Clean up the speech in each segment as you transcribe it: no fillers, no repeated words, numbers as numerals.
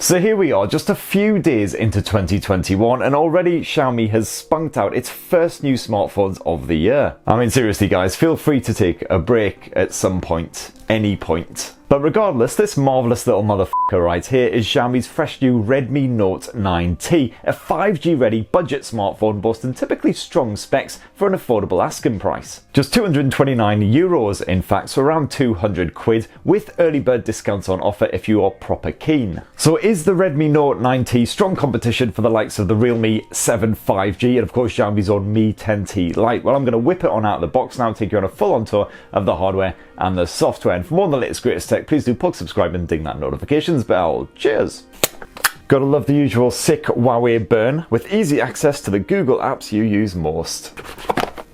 So here we are, just a few days into 2021, and already Xiaomi has spunked out its first new smartphones of the year. I mean, seriously guys, feel free to take a break at some point, any point. But regardless, this marvellous little motherfucker right here is Xiaomi's fresh new Redmi Note 9T, a 5G ready budget smartphone boasting typically strong specs for an affordable asking price. Just €229 in fact, so around 200 quid, with early bird discounts on offer if you are proper keen. So is the Redmi Note 9T strong competition for the likes of the Realme 7 5G and of course Xiaomi's own Mi 10T Lite? Well, I'm going to whip it on out of the box now, take you on a full on tour of the hardware and the software. And for more on the latest greatest tech, please do plug, subscribe and ding that notifications bell. Cheers! Gotta love the usual sick Huawei burn, with easy access to the Google apps you use most.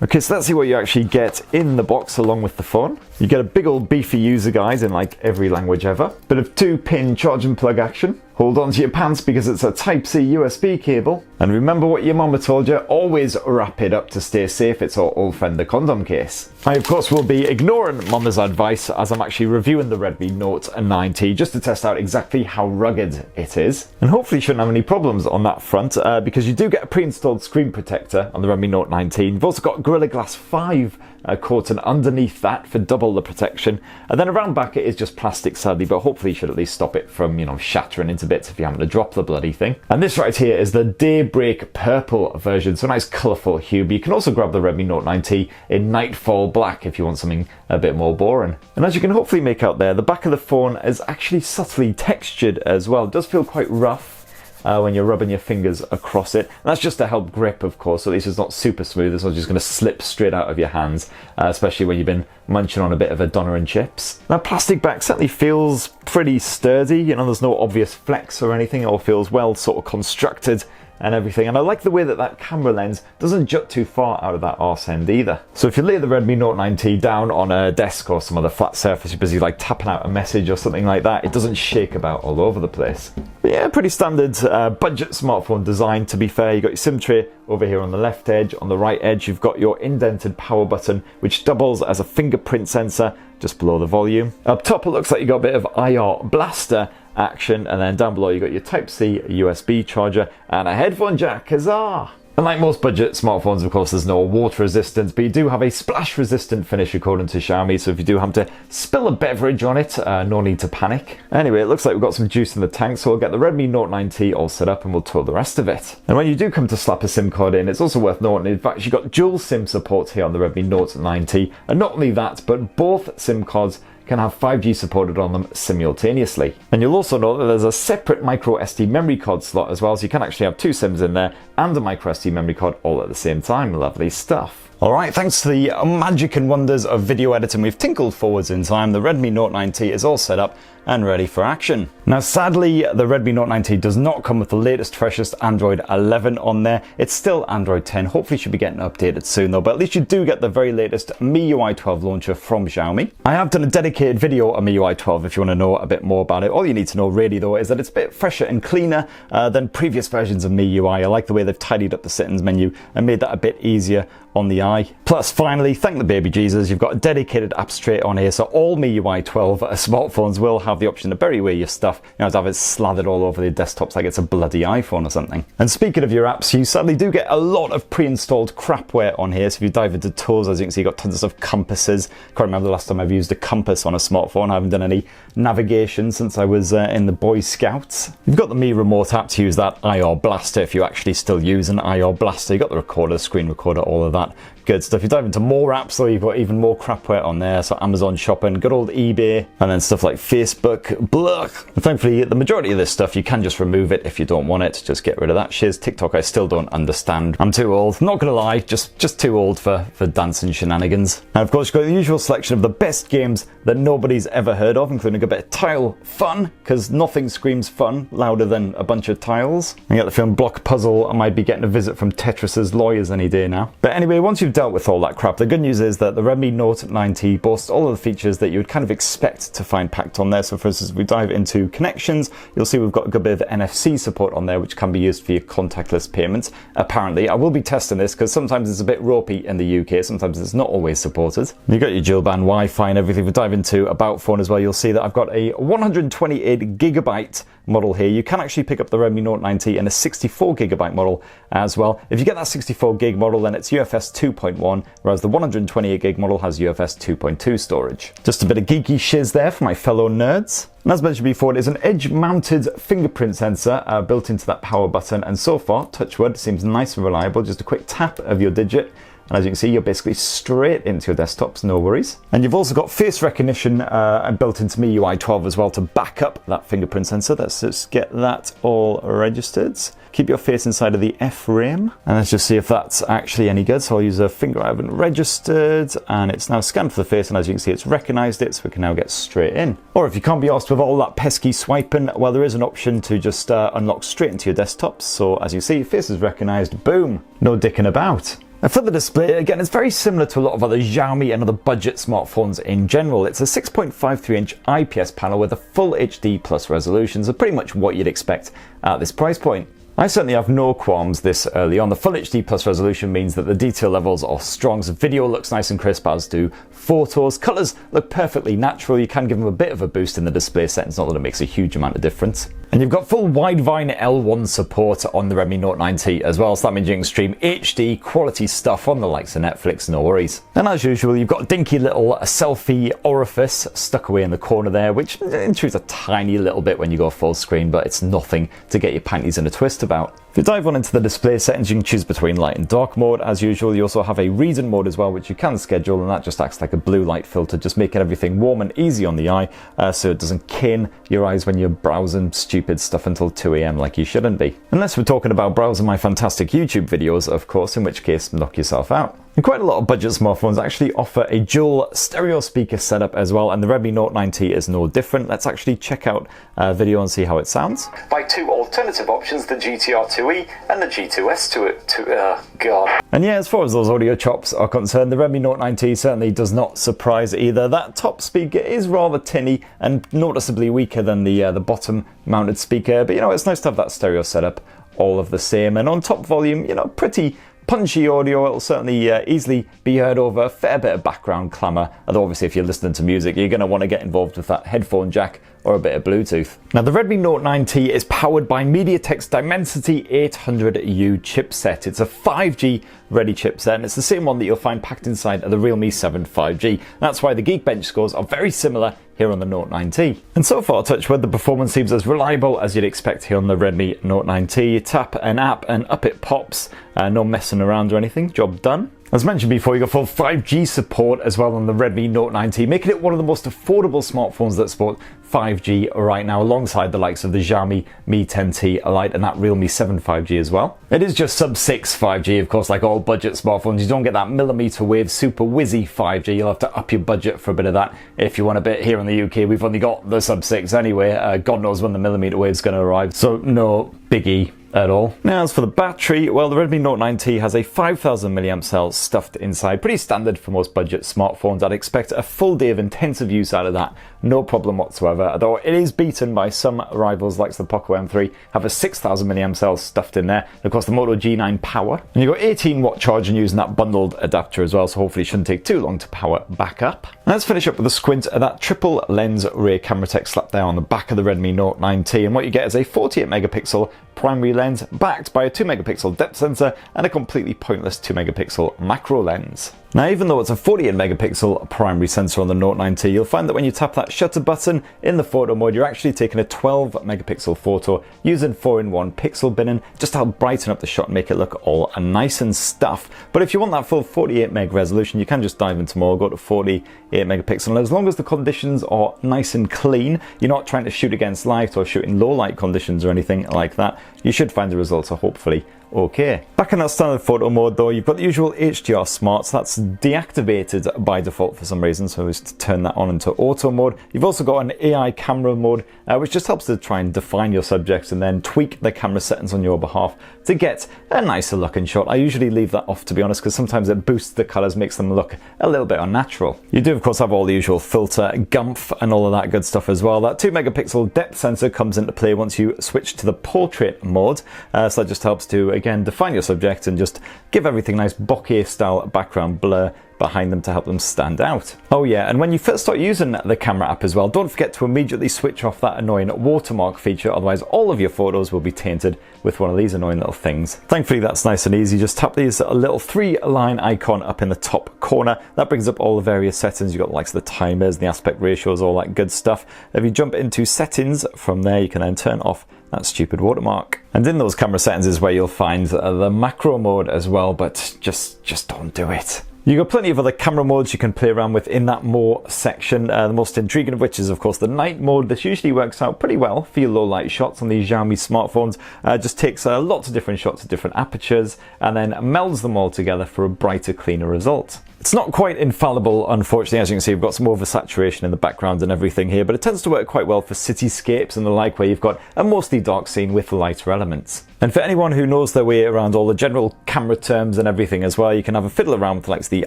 Okay, so let's see what you actually get in the box along with the phone. You get a big old beefy user guide in like every language ever. Bit of 2-pin charge and plug action. Hold on to your pants because it's a Type-C USB cable. And remember what your mama told you, always wrap it up to stay safe. It's our old friend the condom case. I of course will be ignoring mama's advice as I'm actually reviewing the Redmi Note 9T just to test out exactly how rugged it is. And hopefully you shouldn't have any problems on that front because you do get a pre-installed screen protector on the Redmi Note 9T. You've also got Gorilla Glass 5 coating underneath that for double the protection, and then around back it is just plastic sadly, but hopefully you should at least stop it from, you know, shattering into bits if you happen to drop the bloody thing. And this right here is the Daybreak Purple version, so a nice colourful hue, but you can also grab the Redmi Note 9T in Nightfall Black if you want something a bit more boring. And as you can hopefully make out there, the back of the phone is actually subtly textured as well. It does feel quite rough when you're rubbing your fingers across it. And that's just to help grip, of course, so at least it's not super smooth. It's not just going to slip straight out of your hands, especially when you've been munching on a bit of a doner and chips. Now, plastic back certainly feels pretty sturdy. You know, there's no obvious flex or anything. It all feels well sort of constructed and everything, and I like the way that that camera lens doesn't jut too far out of that arse end either. So if you lay the Redmi Note 9T down on a desk or some other flat surface, you're busy like tapping out a message or something like that, it doesn't shake about all over the place. But yeah, pretty standard budget smartphone design, to be fair. You've got your SIM tray over here on the left edge. On the right edge you've got your indented power button, which doubles as a fingerprint sensor just below the volume. Up top it looks like you got a bit of IR blaster action, and then down below you got your Type-C USB charger and a headphone jack. Huzzah! And like most budget smartphones, of course, there's no water resistance, but you do have a splash resistant finish according to Xiaomi, so if you do have to spill a beverage on it, no need to panic. Anyway, it looks like we've got some juice in the tank, so we'll get the Redmi Note 9T all set up and we'll tour the rest of it. And when you do come to slap a SIM card in, it's also worth noting, in fact, you've got dual SIM support here on the Redmi Note 9T, and not only that, but both SIM cards can have 5G supported on them simultaneously. And you'll also note that there's a separate micro SD memory card slot as well, so you can actually have two SIMs in there and a micro SD memory card all at the same time. Lovely stuff. Alright, thanks to the magic and wonders of video editing, we've tinkled forwards in time. The Redmi Note 9T is all set up and ready for action. Now sadly, the Redmi Note 9T does not come with the latest freshest Android 11 on there. It's still Android 10, hopefully should be getting updated soon though, but at least you do get the very latest MiUI 12 launcher from Xiaomi. I have done a dedicated video on MiUI 12 if you want to know a bit more about it. All you need to know really though is that it's a bit fresher and cleaner than previous versions of MiUI. I like the way they've tidied up the settings menu and made that a bit easier on the eye. Plus, finally, thank the baby Jesus, you've got a dedicated apps tray on here, so all MiUI 12 smartphones will have the option to bury away your stuff, you know, to have it slathered all over their desktops like it's a bloody iPhone or something. And speaking of your apps, you sadly do get a lot of pre-installed crapware on here, so if you dive into tools, as you can see, you've got tons of stuff, compasses. Can't remember the last time I've used a compass on a smartphone. I haven't done any navigation since I was in the Boy Scouts. You've got the Mi Remote app to use that IR blaster if you actually still use an IR blaster. You've got the recorder, screen recorder, all of that. Good stuff. You dive into more apps though, you've got even more crapware on there, so Amazon shopping, good old eBay, and then stuff like Facebook, blech. And thankfully the majority of this stuff you can just remove it if you don't want it, just get rid of that shiz. TikTok I still don't understand. I'm too old, not gonna lie, just too old for dancing shenanigans. And of course you've got the usual selection of the best games that nobody's ever heard of, including a bit of tile fun, because nothing screams fun louder than a bunch of tiles. I get the film Block Puzzle, I might be getting a visit from Tetris's lawyers any day now. But anyway, Anyway, once you've dealt with all that crap, the good news is that the Redmi Note 9T boasts all of the features that you would kind of expect to find packed on there. So for instance, if we dive into connections, you'll see we've got a good bit of NFC support on there, which can be used for your contactless payments. Apparently, I will be testing this because sometimes it's a bit ropey in the UK, sometimes it's not always supported. You've got your dual band Wi-Fi and everything. If we dive into About Phone as well, you'll see that I've got a 128GB model here. You can actually pick up the Redmi Note 9T in a 64GB model as well. If you get that 64GB model, then it's UFS 2.1, whereas the 128GB model has UFS 2.2 storage. Just a bit of geeky shiz there for my fellow nerds. And as mentioned before, it is an edge-mounted fingerprint sensor built into that power button, and so far, touch wood, seems nice and reliable. Just a quick tap of your digit, and as you can see, you're basically straight into your desktops, no worries. And you've also got face recognition built into MiUI 12 as well to back up that fingerprint sensor. Let's just get that all registered. Keep your face inside of the F-frame, and let's just see if that's actually any good. So I'll use a finger I haven't registered, and it's now scanned for the face, and as you can see, it's recognized it, so we can now get straight in. Or if you can't be asked with all that pesky swiping, well, there is an option to just unlock straight into your desktops. So as you see, face is recognized, boom, no dicking about. And for the display, again, it's very similar to a lot of other Xiaomi and other budget smartphones in general. It's a 6.53-inch IPS panel with a full HD plus resolution, so pretty much what you'd expect at this price point. I certainly have no qualms this early on. The Full HD Plus resolution means that the detail levels are strong, so video looks nice and crisp, as do photos. Colours look perfectly natural. You can give them a bit of a boost in the display settings, not that it makes a huge amount of difference. And you've got full Widevine L1 support on the Redmi Note 9T as well, so that means you can stream HD quality stuff on the likes of Netflix, no worries. And as usual, you've got a dinky little selfie orifice stuck away in the corner there, which intrudes a tiny little bit when you go full screen, but it's nothing to get your panties in a twist about. If you dive on into the display settings, you can choose between light and dark mode. As usual, you also have a reason mode as well, which you can schedule, and that just acts like a blue light filter, just making everything warm and easy on the eye, so it doesn't cane your eyes when you're browsing stupid stuff until 2 AM like you shouldn't be. Unless we're talking about browsing my fantastic YouTube videos, of course, in which case, knock yourself out. And quite a lot of budget smartphones actually offer a dual stereo speaker setup as well, and the Redmi Note 9T is no different. Let's actually check out a video and see how it sounds. By two alternative options, the GTR2E and the G2S God. And yeah, as far as those audio chops are concerned, the Redmi Note 9T certainly does not surprise either. That top speaker is rather tinny and noticeably weaker than the bottom mounted speaker, but you know, it's nice to have that stereo setup all of the same. And on top volume, you know, pretty punchy audio. It'll certainly easily be heard over a fair bit of background clamour, although obviously if you're listening to music, you're going to want to get involved with that headphone jack or a bit of Bluetooth. Now, the Redmi Note 9T is powered by Mediatek's Dimensity 800U chipset. It's a 5G ready chipset, and it's the same one that you'll find packed inside of the Realme 7 5G. That's why the Geekbench scores are very similar here on the Note 9T. And so far, touch wood, the performance seems as reliable as you'd expect here on the Redmi Note 9T. You tap an app and up it pops. No messing around or anything. Job done. As mentioned before, you got full 5G support as well on the Redmi Note 9T, making it one of the most affordable smartphones that support 5G right now, alongside the likes of the Xiaomi Mi 10T Lite and that Realme 7 5G as well. It is just sub-6 5G, of course, like all budget smartphones. You don't get that millimeter wave super whizzy 5G. You'll have to up your budget for a bit of that if you want a bit. Here in the UK, we've only got the sub-6 anyway. God knows when the millimeter wave's going to arrive, so no biggie at all. Now, as for the battery, well, the Redmi Note 9T has a 5000 mAh cell stuffed inside. Pretty standard for most budget smartphones. I'd expect a full day of intensive use out of that, no problem whatsoever, although it is beaten by some rivals like the Poco M3, have a 6000 mAh cell stuffed in there, and of course the Moto G9 Power. And you've got 18 watt charging using that bundled adapter as well, so hopefully it shouldn't take too long to power back up. And let's finish up with a squint at that triple lens rear camera tech slapped there on the back of the Redmi Note 9T, and what you get is a 48 megapixel primary lens backed by a 2 megapixel depth sensor and a completely pointless 2 megapixel macro lens. Now, even though it's a 48 megapixel primary sensor on the Note 9T, you'll find that when you tap that shutter button in the photo mode, you're actually taking a 12 megapixel photo using 4-in-1 pixel binning just to help brighten up the shot and make it look all nice and stuff. But if you want that full 48 meg resolution, you can just dive into more, go to 48 megapixel, and as long as the conditions are nice and clean, you're not trying to shoot against light or shoot in low light conditions or anything like that, you should find the results are hopefully okay. Back in that standard photo mode though, you've got the usual HDR Smart, so that's deactivated by default for some reason, so just turn that on into auto mode. You've also got an AI camera mode, which just helps to try and define your subjects and then tweak the camera settings on your behalf to get a nicer looking shot. I usually leave that off, to be honest, because sometimes it boosts the colors, makes them look a little bit unnatural. You do of course have all the usual filter, gumph and all of that good stuff as well. That 2 megapixel depth sensor comes into play once you switch to the portrait mode, so that just helps to again define your subject and just give everything nice bokeh style background blur behind them to help them stand out. Oh yeah, and when you first start using the camera app as well, don't forget to immediately switch off that annoying watermark feature, otherwise all of your photos will be tainted with one of these annoying little things. Thankfully that's nice and easy. Just tap these little 3-line icon up in the top corner. That brings up all the various settings. You've got the likes of the timers, the aspect ratios, all that good stuff. If you jump into settings from there, you can then turn off that stupid watermark. And in those camera settings is where you'll find the macro mode as well, but just don't do it. You've got plenty of other camera modes you can play around with in that more section, the most intriguing of which is of course the night mode. This usually works out pretty well for your low light shots on these Xiaomi smartphones. Just takes lots of different shots at different apertures and then melds them all together for a brighter, cleaner result. It's not quite infallible, unfortunately. As you can see, we've got some oversaturation in the background and everything here, but it tends to work quite well for cityscapes and the like, where you've got a mostly dark scene with lighter elements. And for anyone who knows their way around all the general camera terms and everything as well, you can have a fiddle around with like the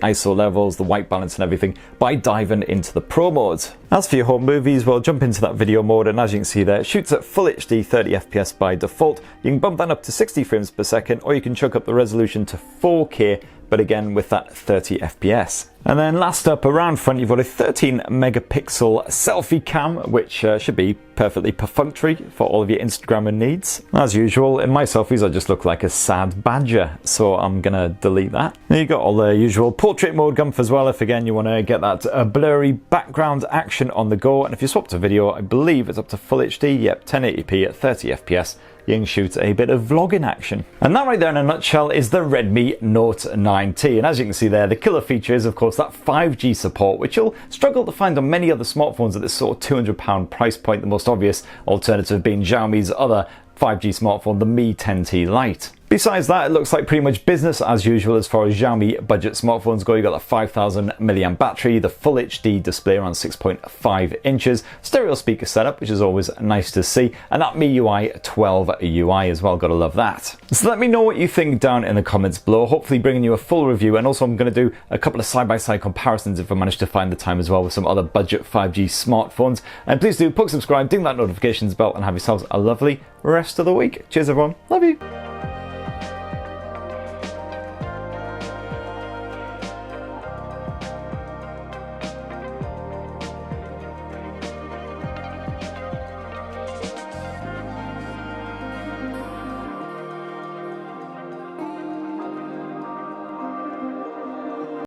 ISO levels, the white balance and everything by diving into the Pro mode. As for your home movies, well, jump into that video mode, and as you can see there, it shoots at full HD 30 FPS by default. You can bump that up to 60 frames per second, or you can chuck up the resolution to 4K, but again with that 30 FPS. And then last up, around front, you've got a 13 megapixel selfie cam, which should be perfectly perfunctory for all of your Instagramming needs. As usual, in my selfies I just look like a sad badger, so I'm gonna delete that. Then you've got all the usual portrait mode gumph as well, if again you want to get that blurry background action on the go. And if you swap to video, I believe it's up to full HD, yep, 1080p at 30 FPS. You can shoot a bit of vlogging action. And that right there in a nutshell is the Redmi Note 9T. And as you can see there, the killer feature is of course that 5G support, which you'll struggle to find on many other smartphones at this sort of £200 price point, the most obvious alternative being Xiaomi's other 5G smartphone, the Mi 10T Lite. Besides that, it looks like pretty much business as usual as far as Xiaomi budget smartphones go. You've got the 5000 mAh battery, the full HD display around 6.5 inches, stereo speaker setup, which is always nice to see, and that MiUI 12 UI as well, gotta love that. So let me know what you think down in the comments below, hopefully bringing you a full review, and also I'm going to do a couple of side-by-side comparisons if I manage to find the time as well with some other budget 5G smartphones. And please do poke subscribe, ding that notifications bell, and have yourselves a lovely rest of the week. Cheers everyone, love you.